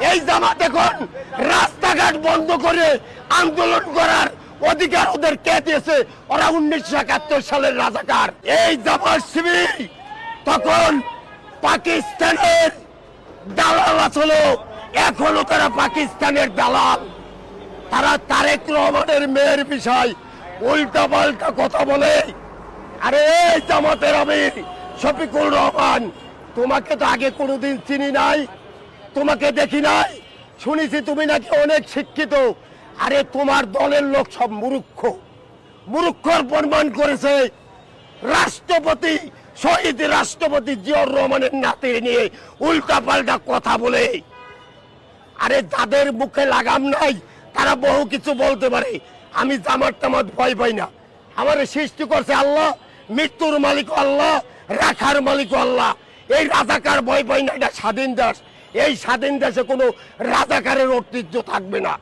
এই জামাত এখন রাস্তাঘাট বন্ধ করে আন্দোলন করার অধিকার ওদের কে দিয়েছে? ওরা 1971 সালের রাজাকার। এই জামাত শিবির তখন পাকিস্তানের দালাল আসলো, এখনো তারা পাকিস্তানের দালাল। তারা তারেক রহমানের মেয়ের বিষয় উল্টা পাল্টা কথা বলে। আরে এই জামাতের আমির শফিকুর রহমান, তোমাকে তো আগে কোনোদিন চিনি নাই, তোমাকে দেখি নাই, শুনেছি তুমি নাকি অনেক শিক্ষিত। আরে তোমার দলের লোক সব মূর্খ, মূর্খর প্রমাণ করেছে। রাষ্ট্রপতি, শহীদ রাষ্ট্রপতি জিয়াউর রহমানের নাতি নিয়ে উল্টা পাল্টা কথা বলে। আরে যাদের মুখে লাগাম নাই তারা বহু কিছু বলতে পারে। আমি জামাত টামাত ভয় পাই না। আমার সৃষ্টি করছে আল্লাহ, মৃত্যুর মালিক আল্লাহ, রাখার মালিক আল্লাহ। এই রাজাকার ভয় পাই না, এটা স্বাধীন দেশ। এই স্বাধীন দেশে কোনো রাজাকারের ঐতিহ্য থাকবে না।